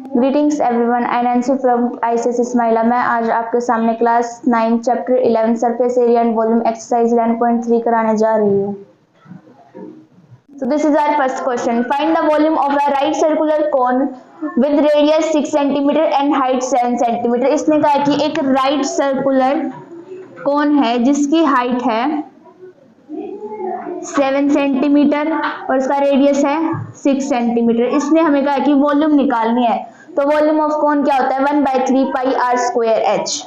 Greetings everyone, I Nancy from ICS Ismaila. मैं आज आपके सामने class 9 chapter 11 surface area and volume exercise 11.3 कराने जा रही हूँ। So this is our first question. Find the volume of a right circular cone with radius 6 cm and height 7 cm. इसने कहा कि एक राइट सर्कुलर कोन है जिसकी हाइट है 7 सेंटीमीटर और इसका रेडियस है 6 सेंटीमीटर। इसने हमें कहा कि वॉल्यूम निकालनी है। तो वॉल्यूम ऑफ कोन क्या होता है? 1/3 pi r square h.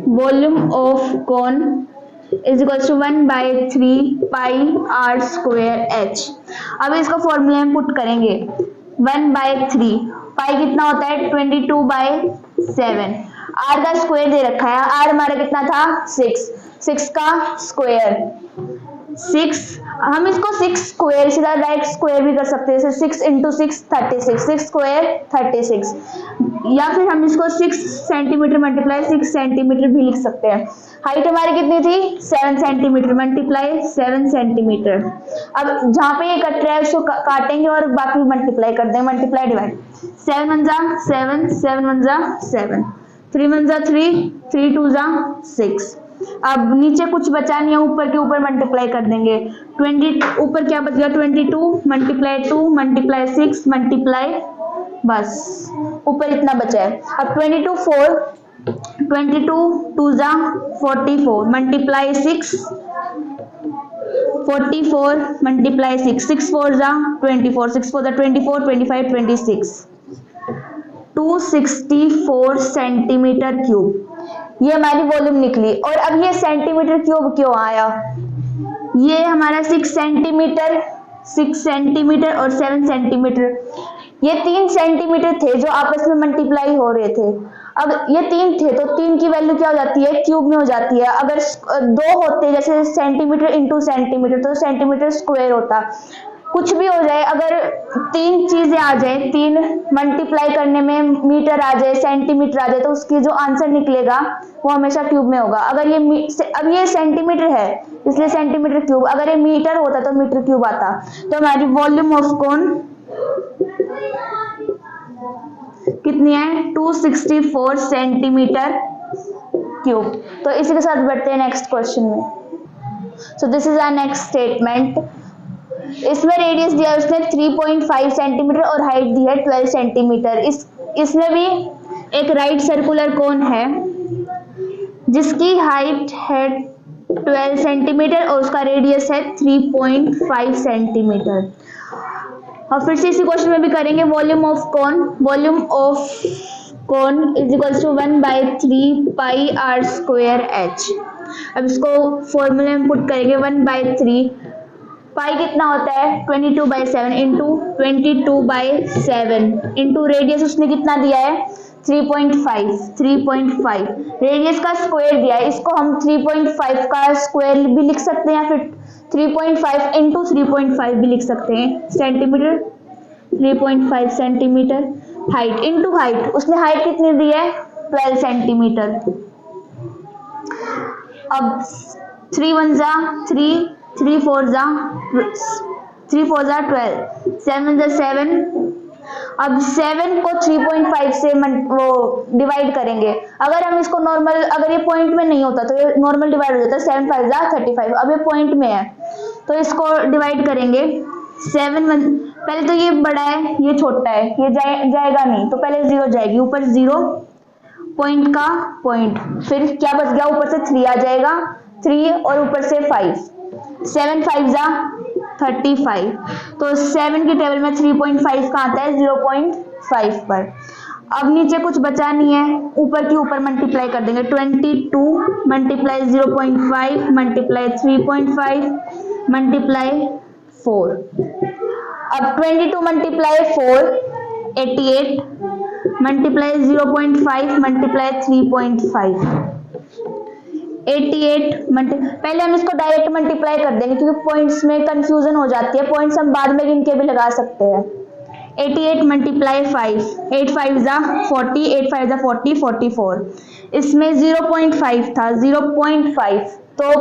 Volume of cone is equal to 1/3 pi r square h. अब इसको फॉर्मूले में पुट करेंगे। 1/3 पाई कितना होता है? 22/7। आर का स्क्वायर दे रखा है। आर हमारा कितना था? 6 का स्क्वायर 6। हम इसको 6 स्क्वायर सीधा राइट स्क्वायर भी कर सकते हैं, जैसे 6 × 6 36, 6 स्क्वायर 36। या फिर हम इसको 6 सेंटीमीटर मल्टीप्लाई 6 सेंटीमीटर भी लिख सकते हैं। हाइट हमारी कितनी थी? 7 सेंटीमीटर मल्टीप्लाई 7 सेंटीमीटर। अब जहाँ पे ये कट रहा है उसको काटेंगे और बाकी मल्टीप्लाई कर देंगे, मल्टीप्लाई डिवाइड। 7 1 जा 7, 7 1 जा 7, 3 1 जा 3, 3 2 जा 6। अब नीचे कुछ बचा नहीं है, ऊपर के ऊपर मल्टीप्लाई कर देंगे। 20 ऊपर क्या बच गया? 22 मल्टीप्लाई 2 मल्टीप्लाई 6 मल्टीप्लाई, बस ऊपर इतना बचा है। अब 22 2 जा 44 मल्टीप्लाई 6 44 मल्टीप्लाई 6, 6 4 जा 24, 6 4 जा 24 25 26, 264 सेंटीमीटर क्यूब। ये हमारी वॉल्यूम निकली। और अब ये सेंटीमीटर क्यूब क्यों आया? ये हमारा 6 सेंटीमीटर और 7 सेंटीमीटर, ये 3 सेंटीमीटर थे जो आपस में मल्टीप्लाई हो रहे थे। अब ये 3 थे तो 3 की वैल्यू क्या हो जाती है? क्यूब में हो जाती है। अगर 2 होते जैसे सेंटीमीटर इंटू सेंटीमीटर तो सेंटीमीटर स्क्वायर होता। कुछ भी हो जाए, अगर 3 चीजें आ जाए, 3 मल्टीप्लाई करने में मीटर आ जाए, सेंटीमीटर आ जाए, तो उसकी जो आंसर निकलेगा वो हमेशा क्यूब में होगा। अगर ये अब ये सेंटीमीटर है इसलिए सेंटीमीटर क्यूब, अगर ये मीटर होता तो मीटर क्यूब आता। तो हमारी वॉल्यूम ऑफ कोन कितनी है? 264 सेंटीमीटर क्यूब। तो इसी के साथ बढ़ते हैं नेक्स्ट क्वेश्चन में। So this is our next statement. इसमें रेडियस दिया है उसने 3.5 सेंटीमीटर और हाइट दी है 12 सेंटीमीटर। इसमें भी एक राइट सर्कुलर कोन है जिसकी हाइट है 12 सेंटीमीटर और उसका रेडियस है 3.5 सेंटीमीटर। और फिर से इसी क्वेश्चन में भी करेंगे। Volume of cone is equal to 1/3 pi r square h. अब इसको फॉर्मूले में पुट करेंगे। 1/3 पाई कितना होता है? 22/7 इंटू 22/7 इंटू रेडियस उसने कितना दिया है? 3.5। रेडियस का स्क्वायर दिया है, इसको हम 3.5 का स्क्वायर भी लिख सकते हैं या फिर 3.5 इंटू 3.5 भी लिख सकते हैं। Centimetre 3.5 centimetre. Height into height, उसने हाइट कितनी दी है? 12 सेंटीमीटर। अब 3 1 जा 3, 3 4 जा 12, 7 जा 7। अब 7 को 3.5 से वो डिवाइड करेंगे। अगर हम इसको नॉर्मल, अगर ये पॉइंट में नहीं होता तो ये नॉर्मल डिवाइड हो जाता है। 7 5 जा 35। अब ये पॉइंट में है तो इसको डिवाइड करेंगे। 7 पहले तो ये बड़ा है ये छोटा है, ये जाएगा नहीं तो पहले 0 जाएगी, ऊपर 0 पॉइंट का पॉइंट, फिर क्या बच गया? ऊपर से 3 आ जाएगा, 3 और ऊपर से 5, 7 5 जा 35। तो 7 की टेबल में 3.5 का आता है 0.5 पर। अब नीचे कुछ बचा नहीं है, ऊपर की ऊपर मल्टीप्लाई कर देंगे। 22 मल्टीप्लाई 0.5 मल्टीप्लाई 3.5 मल्टीप्लाई 4। अब 22 मल्टीप्लाई 4 88 मल्टीप्लाई 0.5 मल्टीप्लाई 3.5 88 पहले हम इसको डायरेक्ट मल्टीप्लाई कर देंगे क्योंकि पॉइंट्स में कंफ्यूजन हो जाती है। पॉइंट्स हम बाद में गिन के भी लगा सकते हैं। 88 मल्टीप्लाई 5, 8 5 जा 40, 8 5 जा 40 44। इसमें 0.5 था, 0.5 तो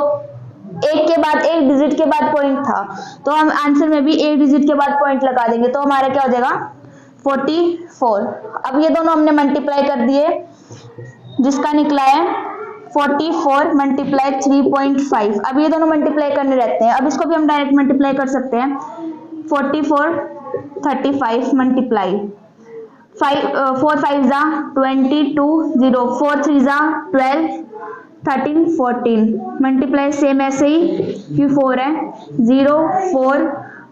एक के बाद एक डिजिट के बाद पॉइंट था तो हम आंसर में भी एक डिजिट के बाद पॉइंट लगा देंगे तो हमारा क्या हो जाएगा 44। अब ये दोनों हमने मल्टीप्लाई कर दिए, जिसका निकला है 44 मल्टीप्लाई 3.5। अब ये दोनों मल्टीप्लाई करने रहते हैं, अब इसको भी हम डायरेक्ट मल्टीप्लाई कर सकते हैं। 44 35 मल्टीप्लाई 4 5 जा 22 0 4 3 जा 12 13 14 मल्टीप्लाई सेम ऐसे ही, क्यों 4 है 0 4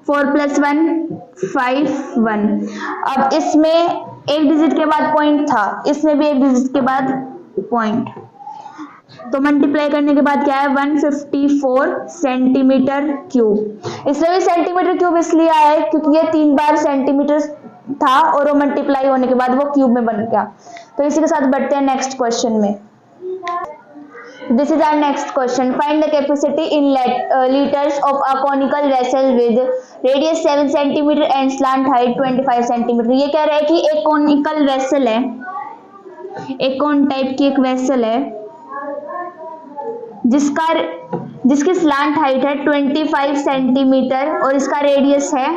4 + 1 5 1। अब इसमें एक डिजिट के बाद पॉइंट था, इसमें भी एक डिजिट के बाद पॉइंट, तो मल्टीप्लाई करने के बाद क्या है 154 सेंटीमीटर क्यूब। इसमें भी सेंटीमीटर क्यूब इसलिए आया है क्योंकि ये 3 बार सेंटीमीटर था और वो मल्टीप्लाई होने के बाद वो क्यूब में बन गया। तो इसी के साथ बढ़ते हैं नेक्स्ट क्वेश्चन में। This is our next question. Find the capacity in liters of a conical vessel with radius 7 cm and slant height 25 cm। ये कह रहा है कि एक conical vessel है, एक कौन टाइप की एक वेसल है जिसकी स्लांट हाइट है 25 सेंटीमीटर और इसका रेडियस है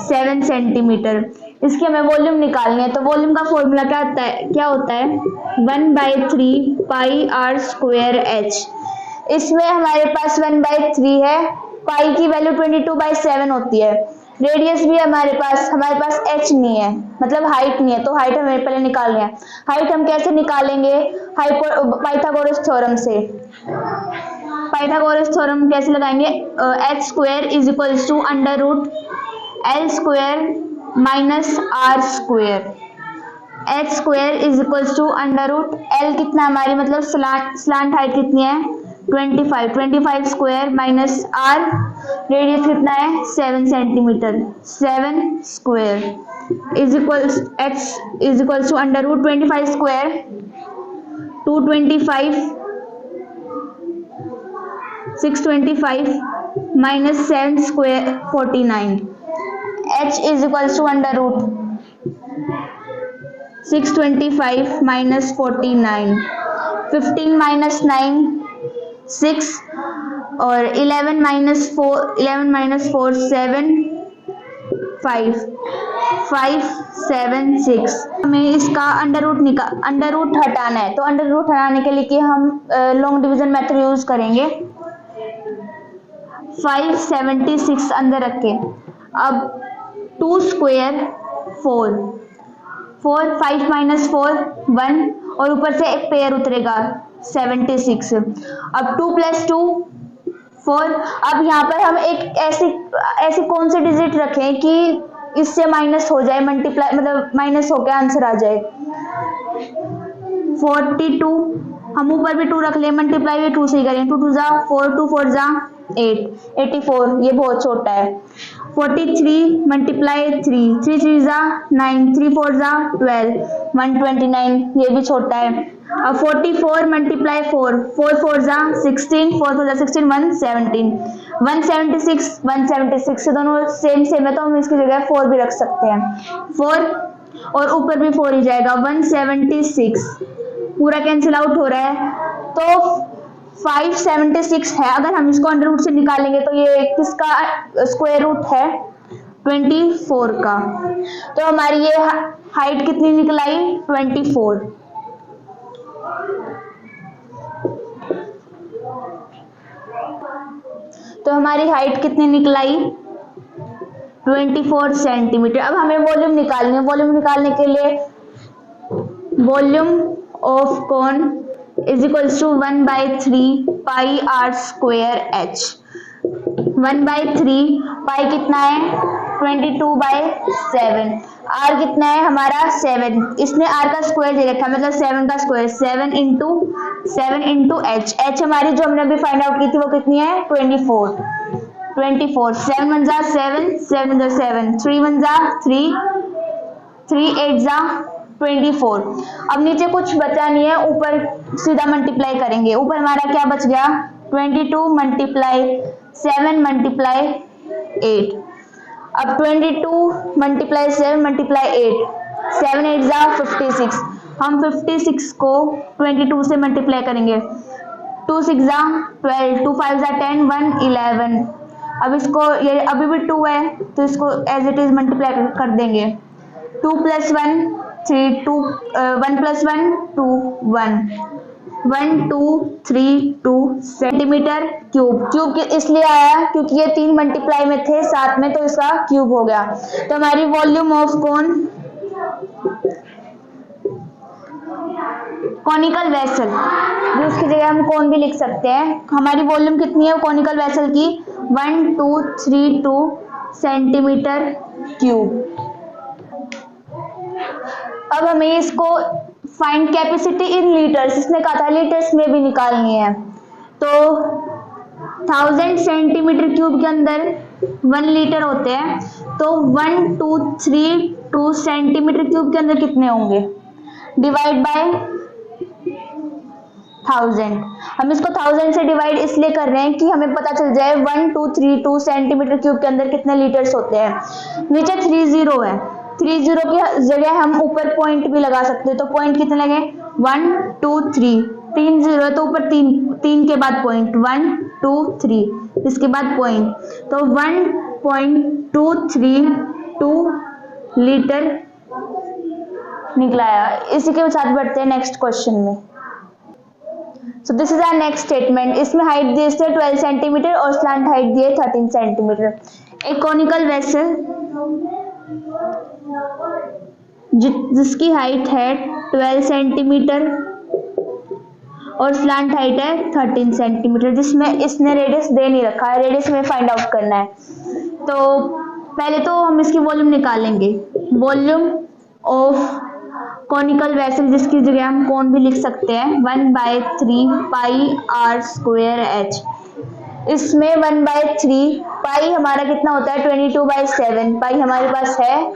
7 सेंटीमीटर। इसकी हमें वॉल्यूम निकालनी है, तो वॉल्यूम का फॉर्मूला क्या होता है 1/3 पाई r स्क्वायर h। इसमें हमारे पास 1/3 है, पाई की वैल्यू 22/7 होती है, रेडियस भी हमारे पास h नहीं है, मतलब हाइट नहीं है, तो हाइट हमें पहले निकालनी है। हाइट हम कैसे निकालेंगे, पाइथागोरस थ्योरम से। पाइथागोरस थ्योरम कैसे लगाएंगे, h square is equals to √l square minus r square. h square is equals to √l कितना हमारी मतलब स्लांट हाइट कितनी है 25 स्क्वायर माइनस r रेडियस कितना है 7 centimetre 7 square is equals h is equals to √25 square 225 625 minus 7 square 49। h is equals to √625 minus 49 15 minus 9 6 और 11 minus 4 7 5 7 6। हमें इसका अंडर रूट हटाना है, तो अंडर रूट हटाने के लिए कि हम लॉन्ग डिवीजन मेथड यूज करेंगे। 576 अंदर रखे, अब 2 स्क्वायर 4 5 माइनस 4 1 और ऊपर से एक पेयर उतरेगा 76। अब 2 + 2 4। अब यहाँ पर हम एक ऐसी कौन सी डिजिट रखें कि इससे माइनस हो जाए, मल्टीप्लाई मतलब माइनस होकर आंसर आ जाए। 42 हम ऊपर भी 2 रख लें, मल्टीप्लाई भी 2 से ही करें, 2 2 जा 4 2 4 जा 8 84 ये बहुत छोटा है। 43 मल्टीप्लाई 3 3 जा 9 3 4 जा 12 129 ये भी छोटा है। अब 44 मल्टीप्लाई 4 4 जा 16 4 जा 16 117 176 से दोनों सेम है, तो हम इसकी जगह 4 भी रख सकते हैं। 4 और ऊपर भी 4 ही जाएगा 176 पूरा कैंसिल आउट हो रहा है, तो 576 है। अगर हम इसको अंडर रूट से निकालेंगे तो ये किसका स्क्वायर रूट है 24 का, तो हमारी ये हाइट कितनी निकल आई 24। तो हमारी हाइट कितनी निकल आई 24 सेंटीमीटर। अब हमें वॉल्यूम निकालनी है, वॉल्यूम निकालने के लिए volume of cone is equals to 1/3 pi r square h। 1/3 pi कितना है 22/7, r कितना है हमारा 7, इसने r का स्क्वायर दे रखा है मतलब 7 का स्क्वायर 7 इंटू h हमारी जो हमने अभी फाइंड आउट की थी वो कितनी है 24 7 1 जा 7 7 जा 7 3 1 जा 3 3 8 जा 24। अब नीचे कुछ बचा नहीं है, ऊपर सीधा मल्टीप्लाई करेंगे। ऊपर हमारा क्या बच गया 22 मल्टीप्लाई 7 मल्टीप्लाई 8। अब 22 मल्टीप्लाई 7 मल्टीप्लाई 8 7 8 जा 56। हम 56 को 22 से मल्टीप्लाई करेंगे 2 6 जा 12 2 5 जा 10 1 11। अब इसको ये अभी भी 2 है तो इसको एज इट इज मल्टीप्लाई कर देंगे 2 + 1 3 2 1 + 1 2 1 1 2 3 2 सेंटीमीटर क्यूब। क्यूब इसलिए आया क्योंकि ये 3 मल्टीप्लाई में थे साथ में, तो इसका क्यूब हो गया। तो हमारी volume of cone, conical vessel, जो उसकी जगह हम कोन भी लिख सकते हैं, हमारी वॉल्यूम कितनी है कॉनिकल वेसल की, 1232 सेंटीमीटर क्यूब। अब हमें इसको फाइंड कैपेसिटी इन लीटर्स, इसने कहा था लीटर्स में भी निकालनी है, तो 1000 सेंटीमीटर क्यूब के अंदर 1 लीटर होते हैं, तो 1232 सेंटीमीटर क्यूब के अंदर कितने होंगे, डिवाइड बाय 1000। हम इसको 1000 से डिवाइड इसलिए कर रहे हैं कि हमें पता चल जाए 1232 सेंटीमीटर क्यूब के अंदर कितने लीटर्स होते हैं। नीचे 30 है, 30 की जगह हम ऊपर पॉइंट भी लगा सकते हैं, तो पॉइंट कितने लगे, 1 2 3, 3 0 है तो ऊपर 3 के बाद पॉइंट, 1 2 3, इसके बाद पॉइंट, तो 1.232 लीटर निकला है। इसी के साथ बढ़ते हैं नेक्स्ट क्वेश्चन में। So this is our next statement. इसमें हाइट दी है 12 सेंटीमीटर और स्लांट हाइट दी है 13 सेंटीमीटर। एक कॉनिकल वेसल जिसकी हाइट है 12 सेंटीमीटर और स्लांट हाइट है 13 सेंटीमीटर, जिसमें इसने रेडियस दे नहीं रखा है, रेडियस में फाइंड आउट करना है। तो पहले तो हम इसकी वॉल्यूम निकालेंगे, वॉल्यूम ऑफ कॉनिकल वेसल, जिसकी जगह हम कोन भी लिख सकते हैं, 1/3 पाई r स्क्वायर h। इसमें 1/3 पाई हमारा कितना होता है, 22/7 पाई हमारे पास है,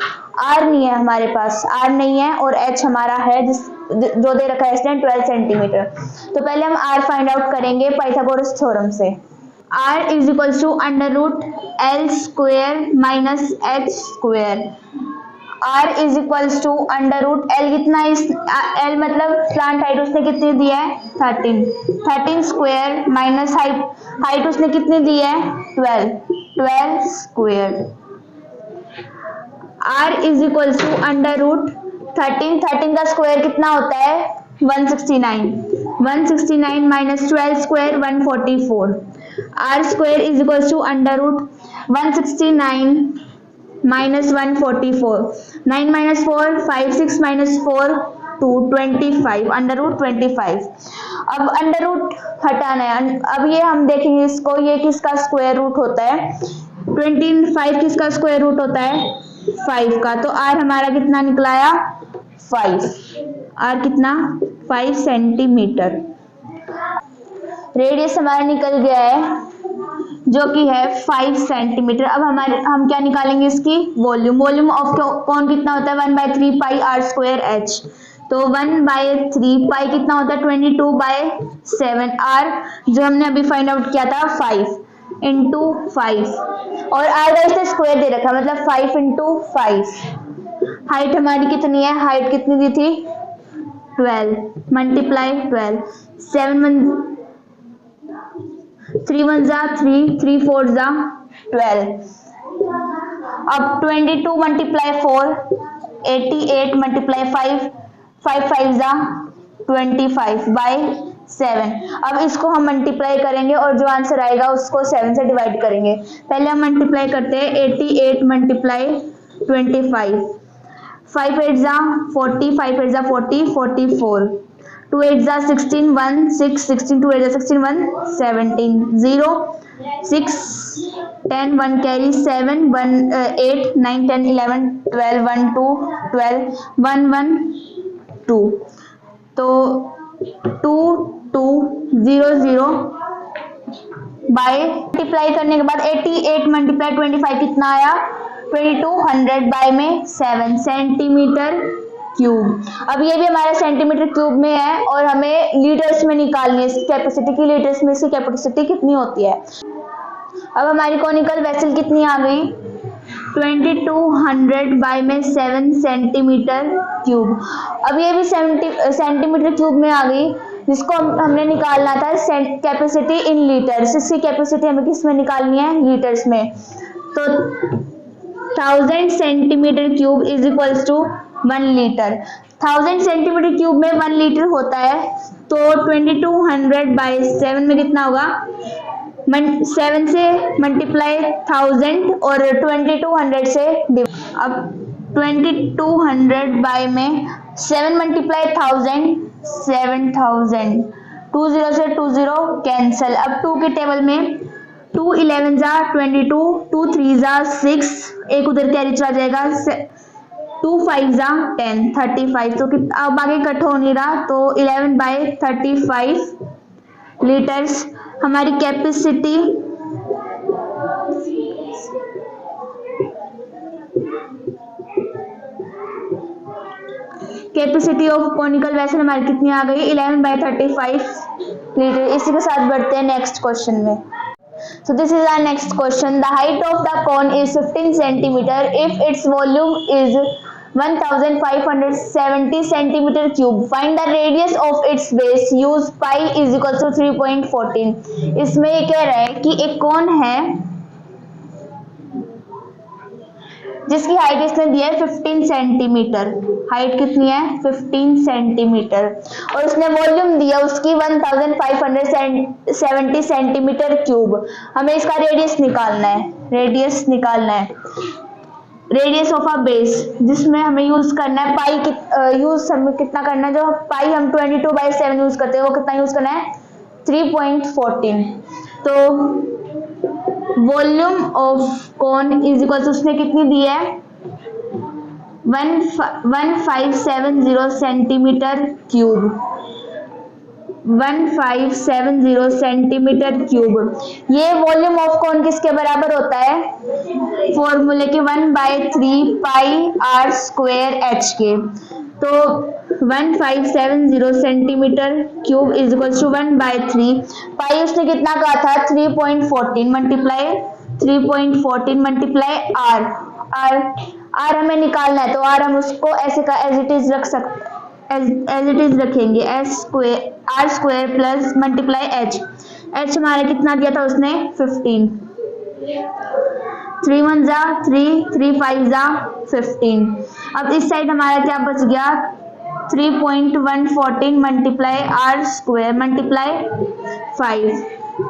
r नहीं है हमारे पास, r नहीं है, और h हमारा है जो दे रखा है इसने 12 सेंटीमीटर। तो पहले हम r फाइंड आउट करेंगे पाइथागोरस थ्योरम से। r = √l square minus h square. r = कितना है, l मतलब स्लांट हाइट उसने कितनी दी है, 13 स्क्वायर माइनस हाइट उसने कितनी दी है, 12 स्क्वायर। r = 13 का स्क्वायर कितना होता है, 169 minus 12 square 144। r square = √169 minus 144, 9 minus 4 5, 6 minus 4 2, 25 √25। अब अंडर रूट हटाना है, अब ये हम देखेंगे इसको, ये किसका स्क्वायर रूट होता है, 25 किसका स्क्वायर रूट होता है, 5 का। तो r हमारा कितना निकलाया, 5, r कितना, 5 सेंटीमीटर। रेडियस हमारा निकल गया है जो कि है 5 सेंटीमीटर। अब हम क्या निकालेंगे, इसकी वॉल्यूम। वॉल्यूम ऑफ कौन कितना होता है, 1/3 पाई r स्क्वायर h। तो 1/3 पाई कितना होता है, 22/7, r जो हमने अभी फाइंड आउट किया था 5 × 5, और r का इसने स्क्वायर दे रखा, मतलब 5 × 5। हाइट हमारी कितनी है, हाइट कितनी दी थी, 12 मल्टीप्लाई 12, 3 1 3, 3 4 12। अब 22 मल्टीप्लाई 4, 88 मल्टीप्लाई 5, 5 5 25/7। अब इसको हम मल्टीप्लाई करेंगे और जो आंसर आएगा उसको 7 से डिवाइड करेंगे। पहले हम मल्टीप्लाई करते हैं, 88 मल्टीप्लाई 25, 5 8 40, 5 8 40, 44, 2 8 16, 1 6, 16, 2 8 16, 1 17, 0 6 10, 1 carry 7, 1 8 9 10 11 12, 1 2 12, 1 1 2। तो 2 2 0 0 बाय मल्टीप्लाई करने के बाद 88 मल्टीप्लाई 25 कितना आया, 2200 बाय में 7 सेंटीमीटर क्यूब। अब ये भी हमारे सेंटीमीटर क्यूब में है और हमें लीटर्स में निकालनी है इसकी कैपेसिटी की, लीटर्स में इसकी कैपेसिटी कितनी होती है। अब हमारी कॉनिकल वेसल कितनी आ गई, 2200 बाय में 7 सेंटीमीटर क्यूब। अब ये भी सेंटीमीटर क्यूब में आ गई, जिसको हमने निकालना था कैपेसिटी इन लीटर्स। इसकी कैपेसिटी हमें किस में निकालनी है, लीटर्स में। तो 1000 centimetre cube is equals to 1 litre. 1000 centimetre cube में 1 लीटर होता है, तो 2200/7 में कितना होगा? 7 से मल्टीप्लाई 1000 और 2200 से अब 2200 में 7 मल्टीप्लाई 1000 7000, 20 से 20 कैंसल। अब 2 के टेबल में 2 11 जा 22, 2 3 जा 6, एक उधर कैरी चला जाएगा, 2 5 जा 10 35। तो अब आगे कट हो नहीं रहा, तो 11/35 लीटर्स हमारी कैपेसिटी ऑफ कॉनिकल वेसल हमारी कितनी आ गई? 11/35 लीटर। इसी के साथ बढ़ते हैं नेक्स्ट क्वेश्चन में। So this is our next question. The height of the cone is 15 centimeter if its volume is 1570 centimeter cube. Find the radius of its base. Use pi is equal to 3.14. इसमें ये कह रहा है कि एक कोन है जिसकी हाइट इसने दिया है 15 सेंटीमीटर। हाइट कितनी है? 15 सेंटीमीटर। और उसने वॉल्यूम दिया उसकी 1570 सेंटीमीटर क्यूब। हमें इसका रेडियस निकालना है। रेडियस ऑफ अ बेस, जिसमें हमें यूज करना है पाई। यूज हमें कितना करना है? जो पाई हम 22/7 यूज करते हैं, वो कितना यूज करना है? 3.14। तो volume of cone is equal to, उसने कितनी दी है? 1570 सेंटीमीटर क्यूब। 1570 centimetre cube. ये वॉल्यूम ऑफ कोन किसके बराबर होता है? फॉर्मूले के 1/3 पाई r स्क्वायर h के। तो 1570 centimetre cube is equal to 1/3 pi. उसने कितना कहा था? 3.14 मल्टीप्लाई 3.14 मल्टीप्लाई r हमें निकालना है, तो r हम उसको ऐसे का एज इट इज रख सकते, एज इट इज रखेंगे। r square plus multiply h हमारा कितना दिया था उसने? 15। 3 1 जा 3, 3 5 जा 15। अब इस साइड हमारा क्या बच गया? 3.114 multiply r square multiply 5।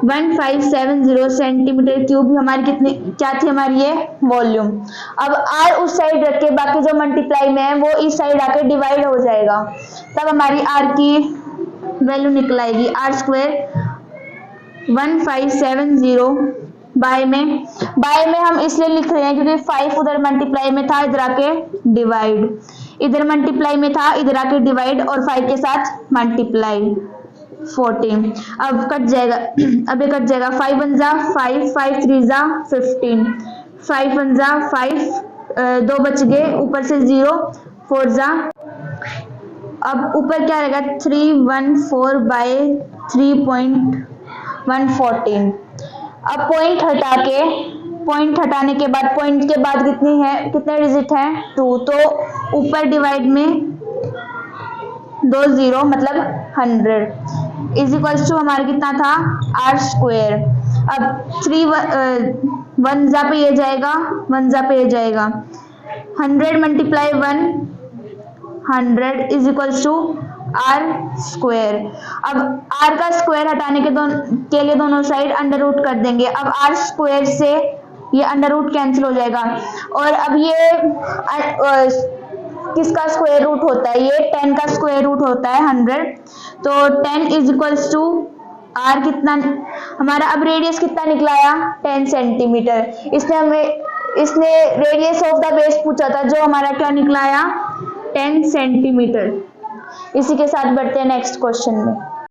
1570 centimetre cube हमारी कितनी क्या थी? हमारी ये वॉल्यूम। अब r उस साइड रख के बाकी जो मल्टीप्लाई में है वो इस साइड आके डिवाइड हो जाएगा, तब हमारी r की वैल्यू निकल आएगी। r स्क्वायर 1570 बाय में हम इसलिए लिख रहे हैं क्योंकि 5 उधर मल्टीप्लाई में था, इधर आके डिवाइड, इधर मल्टीप्लाई में था, इधर आके डिवाइड, और 5 के साथ मल्टीप्लाई 14। अब कट जाएगा, अब ये कट जाएगा। 5 1 जा 5, 5 3 जा 15, 5 1 जा 5, 2 बच गए, ऊपर से 0, 4 जा। अब ऊपर क्या रहेगा? 314/3.114। अब पॉइंट हटाने के बाद कितने डिजिट हैं? 2। तो ऊपर डिवाइड में 2 0 मतलब 100 इज इक्वल्स टू हमारा कितना था? r square. अब 3 1 जा पे ये जाएगा, 1 जा पे ये जाएगा, 100 multiply 100 is equals to r square. अब r का स्क्वायर हटाने के लिए दोनों साइड अंडर रूट कर देंगे। अब r स्क्वायर से ये अंडर रूट कैंसिल हो जाएगा, और अब ये किसका स्क्वायर रूट होता है? ये 10 का स्क्वायर रूट होता है 100। तो 10 इज इक्वल्स टू r कितना हमारा? अब रेडियस कितना निकलाया? 10 सेंटीमीटर। इसने रेडियस ऑफ द बेस पूछा था, जो हमारा क्या निकलाया? 10 सेंटीमीटर। इसी के साथ बढ़ते हैं नेक्स्ट क्वेश्चन में।